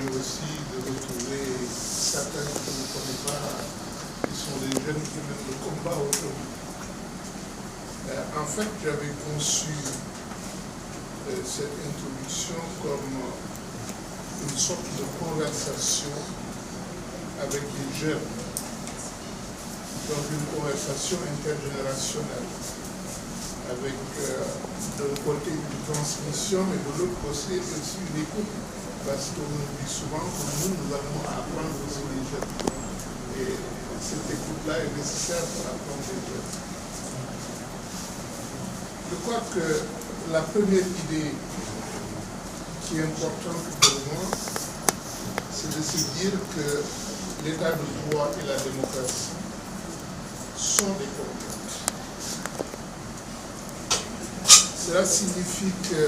aussi de retrouver certains que je ne connais pas, qui sont des jeunes qui mènent le combat aujourd'hui. En fait, j'avais conçu cette introduction comme une sorte de conversation avec les jeunes, donc une conversation intergénérationnelle, avec d'un côté une transmission, mais de l'autre côté aussi une écoute, parce qu'on nous dit souvent que nous allons apprendre aussi les jeunes. Et cette écoute-là est nécessaire pour apprendre les jeunes. Je crois que la première idée qui est importante pour moi, c'est de se dire que l'état de droit et la démocratie sont des contraintes. Cela signifie que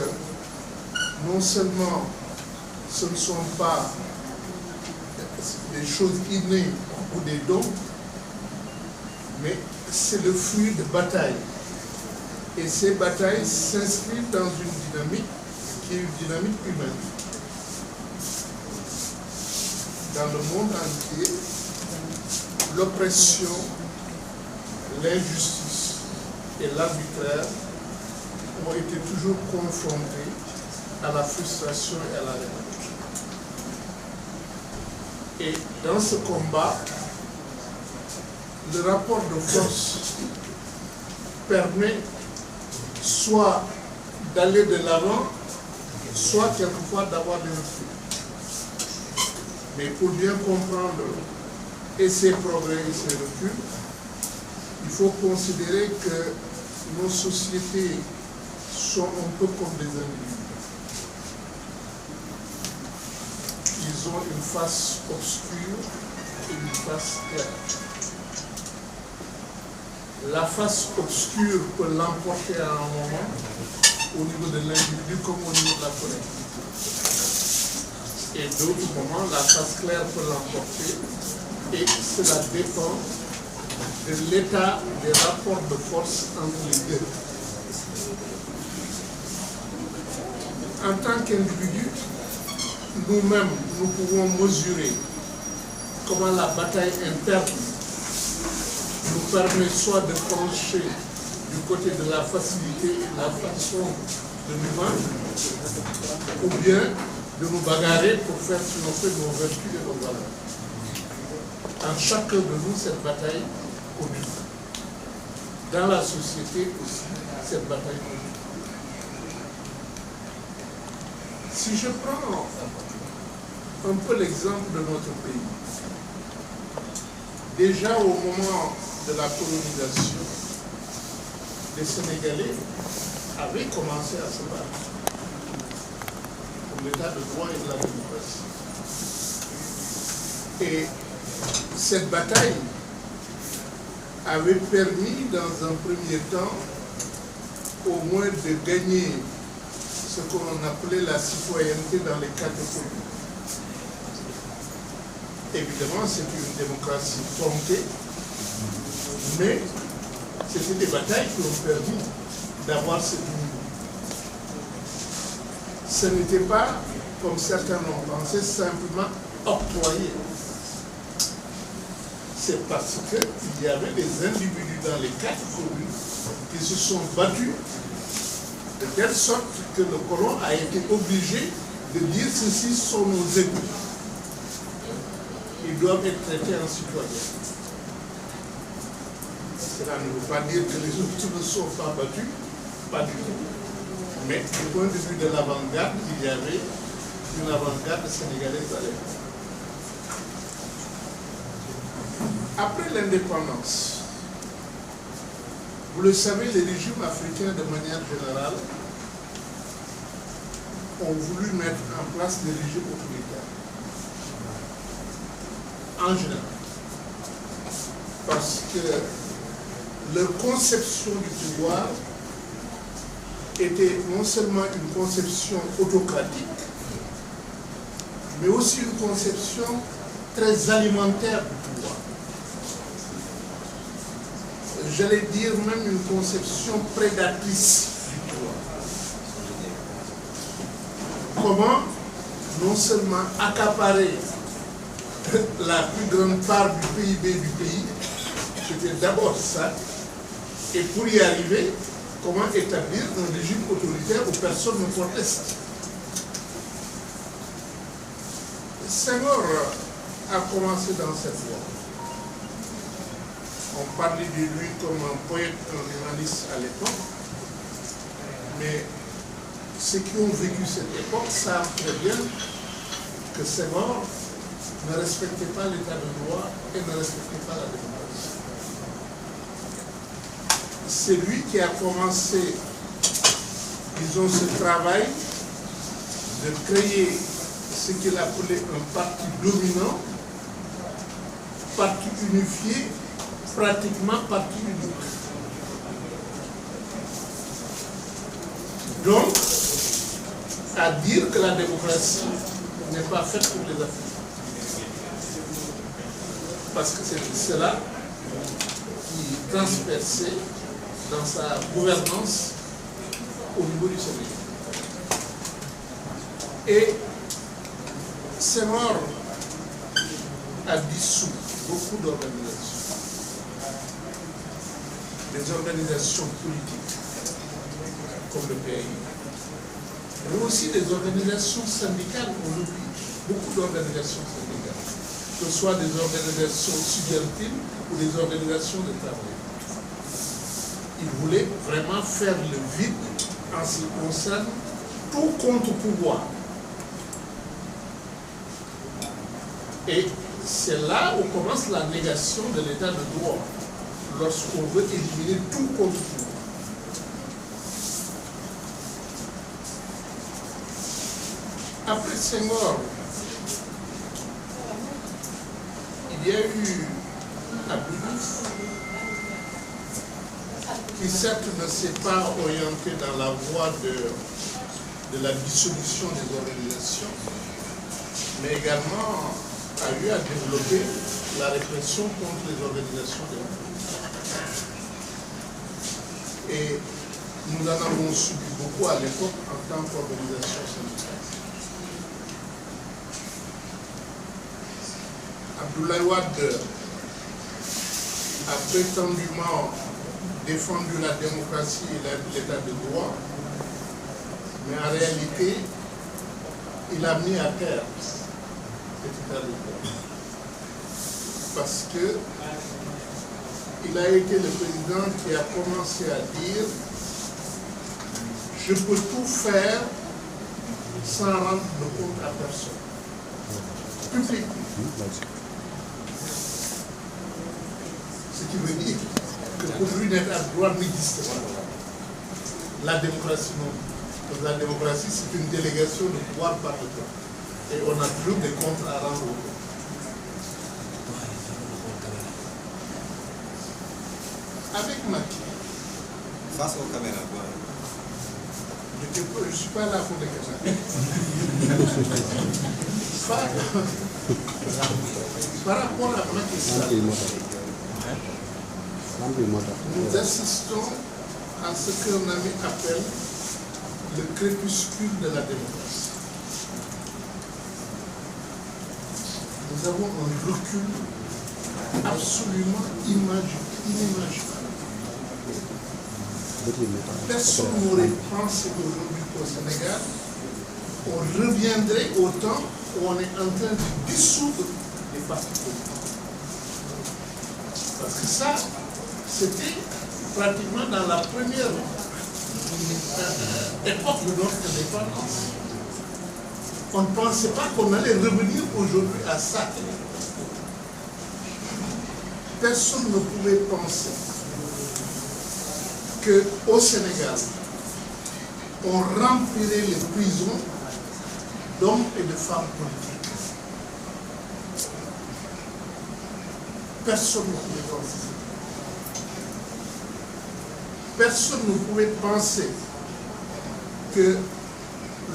non seulement ce ne sont pas des choses innées ou des dons, mais c'est le fruit de batailles. Et ces batailles s'inscrivent dans une dynamique qui est une dynamique humaine. Dans le monde entier, l'oppression, l'injustice et l'arbitraire ont été toujours confrontés à la frustration et à la révolte. Et dans ce combat, le rapport de force permet soit d'aller de l'avant, soit quelquefois d'avoir des refus. Mais pour bien comprendre et ces progrès et ces reculs, il faut considérer que nos sociétés sont un peu comme des individus. Ils ont une face obscure et une face claire. La face obscure peut l'emporter à un moment au niveau de l'individu comme au niveau de la collectivité. Et d'autres moments, la face claire peut l'emporter et cela dépend de l'état des rapports de force entre les deux. En tant qu'individu, nous-mêmes, nous pouvons mesurer comment la bataille interne nous permet soit de pencher du côté de la facilité et de la façon de nous vendre, ou bien de nous bagarrer pour faire triompher nos vertus et nos valeurs. En chacun de nous, cette bataille commune. Dans la société aussi, cette bataille commune. Si je prends un peu l'exemple de notre pays, déjà au moment de la colonisation, les Sénégalais avaient commencé à se battre pour l'état de droit et de la démocratie. Et cette bataille avait permis, dans un premier temps, au moins de gagner ce qu'on appelait la citoyenneté dans les 4 communes. Évidemment, c'était une démocratie tronquée, mais c'était des batailles qui ont permis d'avoir cette unité. Ce n'était pas, comme certains l'ont pensé, simplement octroyé. C'est parce qu'il y avait des individus dans les 4 communes qui se sont battus de telle sorte que le colon a été obligé de dire ceci sont nos égaux. Ils doivent être traités en citoyens. Cela ne veut pas dire que les autres ne sont pas battus, pas du tout. Mais du point de vue de l'avant-garde, il y avait une avant-garde sénégalaise à l'époque. Après l'indépendance, vous le savez, les régimes africains de manière générale ont voulu mettre en place des régimes autoritaires. En général. Parce que leur conception du pouvoir était non seulement une conception autocratique, mais aussi une conception très alimentaire du pouvoir. J'allais dire même une conception prédatrice du pouvoir. Comment non seulement accaparer la plus grande part du PIB du pays, c'était d'abord ça, et pour y arriver, comment établir un régime autoritaire où personne ne proteste. Senghor a commencé dans cette voie. On parlait de lui comme un poète, un humaniste à l'époque, mais ceux qui ont vécu cette époque savent très bien que Senghor ne respectait pas l'état de droit et ne respectait pas la démocratie. C'est lui qui a commencé, disons, ce travail de créer ce qu'il appelait un parti dominant, parti unifié, pratiquement parti unique. Donc, à dire que la démocratie n'est pas faite pour les Africains. Parce que c'est cela qui transperçait dans sa gouvernance au niveau du Sénégal. Et Senghor a dissous beaucoup d'organisations. Des organisations politiques, comme le PAI, mais aussi des organisations syndicales, on oublie beaucoup d'organisations syndicales, que ce soit des organisations subalternes ou des organisations de travail. Il voulait vraiment faire le vide en ce qui concerne tout contre-pouvoir. Et c'est là où commence la négation de l'état de droit, lorsqu'on veut éliminer tout contre-pouvoir. Après Senghor, il y a eu Abdou Diouf, qui certes ne s'est pas orienté dans la voie de la dissolution des organisations, mais également a eu à développer la répression contre les organisations démocratiques. Et nous en avons subi beaucoup à l'époque en tant qu'organisation syndicale. Abdoulaye Wade a prétendument défendu la démocratie et l'état de droit, mais en réalité, il a mis à terre cet état de droit. Parce que il a été le président qui a commencé à dire « Je peux tout faire sans rendre de compte à personne. » Publiquement. Ce qui veut dire que pour lui, l'état de droit n'existe pas. La démocratie, non. Parce que la démocratie, c'est une délégation de pouvoir par le peuple. Et on a toujours des comptes à rendre au peuple. Avec Macky. Face aux caméras, je ne suis pas là pour les caméras. Par rapport à Macky Sall, nous assistons à ce qu'un ami appelle le crépuscule de la démocratie. Nous avons un recul absolument inimaginable. Personne n'aurait pensé qu'aujourd'hui au Sénégal, on reviendrait au temps où on est en train de dissoudre les partis politiques. Parce que ça, c'était pratiquement dans la première époque de notre indépendance. On ne pensait pas qu'on allait revenir aujourd'hui à ça. Personne ne pouvait penser qu'au Sénégal, on remplirait les prisons d'hommes et de femmes politiques. Personne ne pouvait penser ça. Personne ne pouvait penser que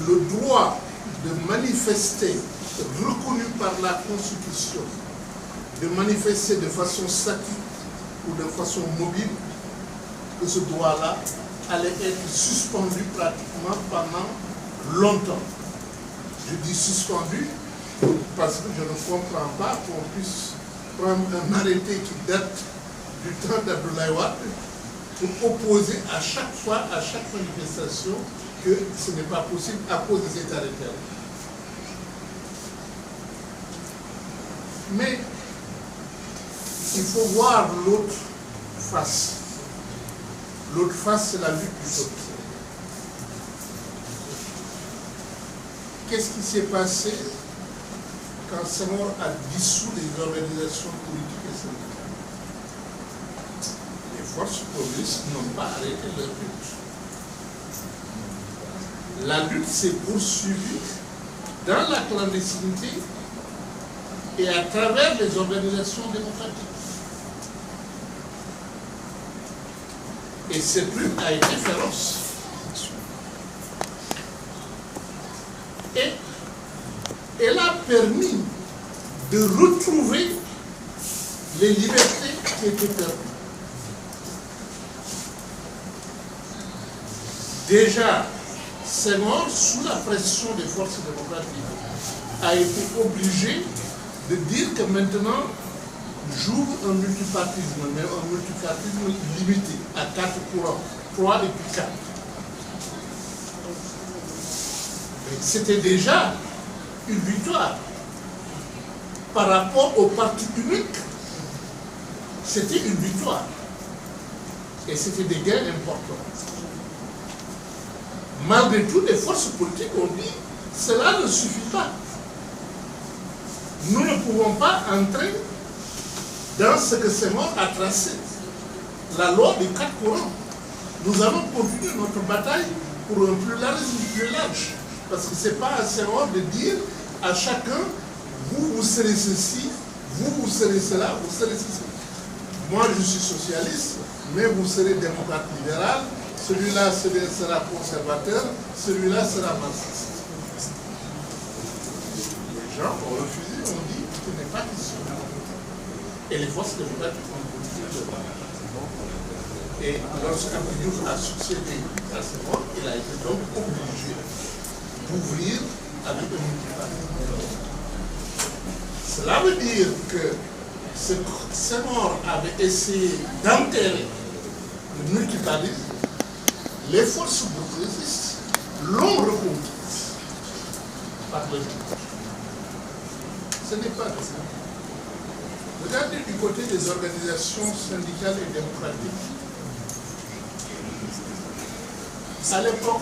le droit de manifester, reconnu par la Constitution, de manifester de façon statique ou de façon mobile, que ce droit-là allait être suspendu pratiquement pendant longtemps. Je dis suspendu parce que je ne comprends pas qu'on puisse prendre un arrêté qui date du temps d'Abdoulaye Wade pour opposer à chaque fois, à chaque manifestation, que ce n'est pas possible à cause de cet arrêté. Mais il faut voir l'autre face. L'autre face, c'est la lutte du peuple. Qu'est-ce qui s'est passé quand Senghor a dissous les organisations politiques et syndicales? Les forces progressistes n'ont pas arrêté leur lutte. La lutte s'est poursuivie dans la clandestinité et à travers les organisations démocratiques. Et cette lutte a été féroce. Et elle a permis de retrouver les libertés qui étaient perdues. Déjà, Senghor, sous la pression des forces démocratiques, a été obligé de dire que maintenant, j'ouvre un multipartisme, mais un multipartisme limité à 4 courants, 3 et puis 4. C'était déjà une victoire. Par rapport au parti unique, c'était une victoire. Et c'était des gains importants. Malgré tout, les forces politiques ont dit cela ne suffit pas. Nous ne pouvons pas entrer dans ce que Senghor a tracé, la loi des 4 courants. Nous allons continuer notre bataille pour un plus large. Parce que ce n'est pas à Senghor de dire à chacun, vous serez ceci, vous serez cela, vous serez ceci. Moi, je suis socialiste, mais vous serez démocrate libéral, celui-là sera conservateur, celui-là sera marxiste. Les gens ont refusé, ont dit, ce n'est pas question. Et les forces démocratiques ont continué le débat. Et lorsqu'Abdou Diouf a succédé à Senghor, il a été donc obligé d'ouvrir avec un multipartisme. Cela veut dire que Senghor avait essayé d'enterrer le multipartisme. Les forces progressistes l'ont reconquis par le temps. Ce n'est pas ça. Regardez du côté des organisations syndicales et démocratiques. À l'époque,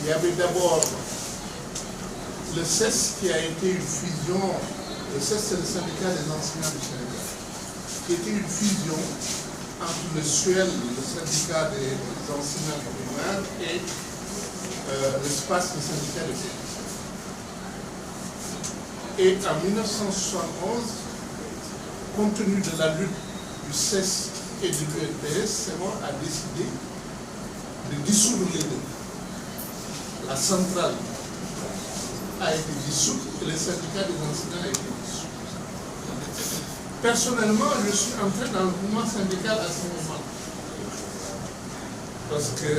il y avait d'abord le CES qui a été une fusion. Le CES, c'est le syndicat des enseignants du Sénégal, qui était une fusion entre le SUEL, le syndicat des enseignants primaires, et l'espace, le syndicat des techniciens. Et en 1971, compte tenu de la lutte du CES et du UNPS, Senghor a décidé de dissoudre les deux. La centrale a été dissoute et le syndicat des enseignants a été dissous. Personnellement, je suis entré dans le mouvement syndical à ce moment. Parce que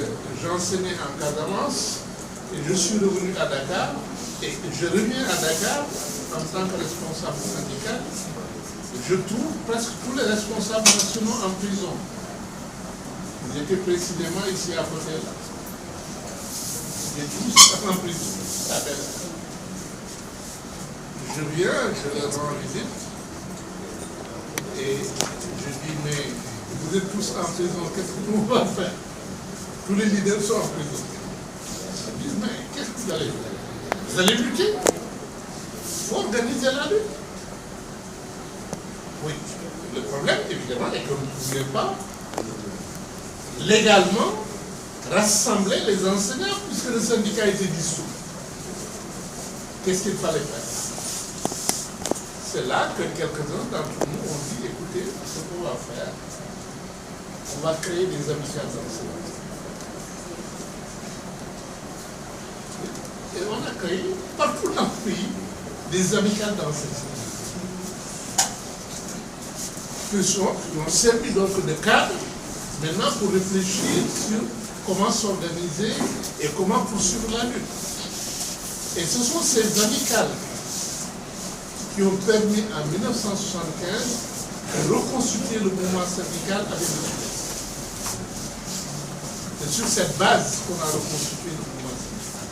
j'enseignais en Casamance et je suis revenu à Dakar. Et je reviens à Dakar en tant que responsable syndical. Je trouve presque tous les responsables nationaux en prison. Ils étaient précisément ici à côté là. Ils étaient tous en prison. Je viens, je leur rends visite. Et je dis, mais vous êtes tous en prison, qu'est-ce que nous allons faire? Tous les leaders sont en prison. Ils disent, mais qu'est-ce que vous allez faire? Vous allez lutter? Il faut organiser la lutte. Oui. Le problème, évidemment, est que vous ne pouvez pas légalement rassembler les enseignants puisque le syndicat était dissous. Qu'est-ce qu'il fallait faire? C'est là que quelques-uns d'entre nous ont dit, écoutez, ce qu'on va faire, on va créer des amicales d'enseignants. Et on a créé partout dans le pays des amicales d'enseignants. Qui ont servi donc de cadre maintenant pour réfléchir sur comment s'organiser et comment poursuivre la lutte. Et ce sont ces amicales qui ont permis en 1975 de reconstituer le mouvement syndical avec le Sud-Est. C'est sur cette base qu'on a reconstitué le mouvement syndical.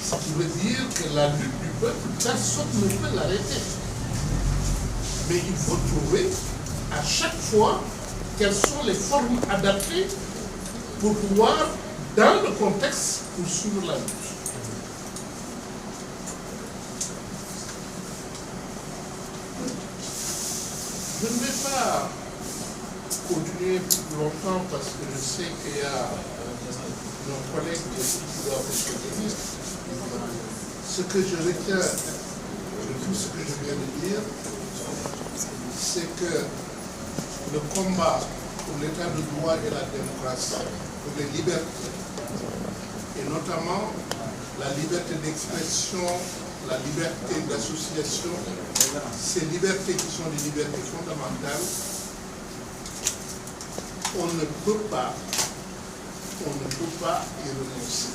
Ce qui veut dire que la lutte du peuple, personne ne peut l'arrêter. Mais il faut trouver à chaque fois quelles sont les formes adaptées pour pouvoir, dans le contexte, poursuivre la lutte. Je ne vais pas continuer plus longtemps parce que je sais qu'il y a nos collègues qui doivent intervenir. Ce que je retiens de tout ce que je viens de dire, c'est que le combat pour l'état de droit et la démocratie, pour les libertés, et notamment la liberté d'expression, la liberté d'association, ces libertés qui sont des libertés fondamentales, on ne peut pas y renoncer.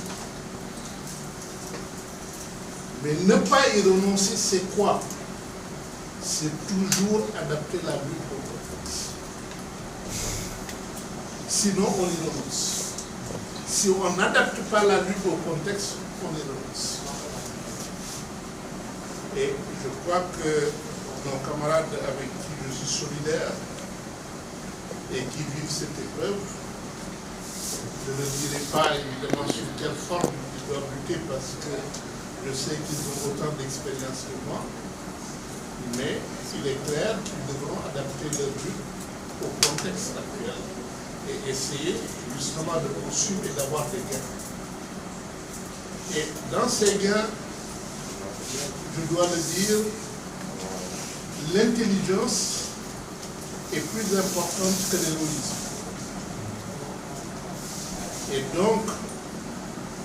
Mais ne pas y renoncer, c'est quoi? C'est toujours adapter la lutte au contexte. Sinon, on y renonce. Si on n'adapte pas la lutte au contexte, on y renonce. Et je crois que nos camarades avec qui je suis solidaire et qui vivent cette épreuve, je ne dirai pas évidemment sur quelle forme ils doivent lutter parce que je sais qu'ils ont autant d'expérience que moi, mais il est clair qu'ils devront adapter leur lutte au contexte actuel et essayer justement de poursuivre et d'avoir des gains. Et dans ces gains, je dois le dire, l'intelligence est plus importante que l'héroïsme. Et donc,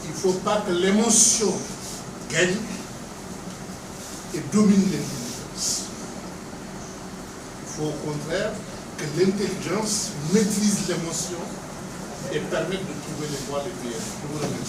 il ne faut pas que l'émotion gagne et domine l'intelligence. Il faut au contraire que l'intelligence maîtrise l'émotion et permette de trouver les voies les meilleures. Je vous remercie.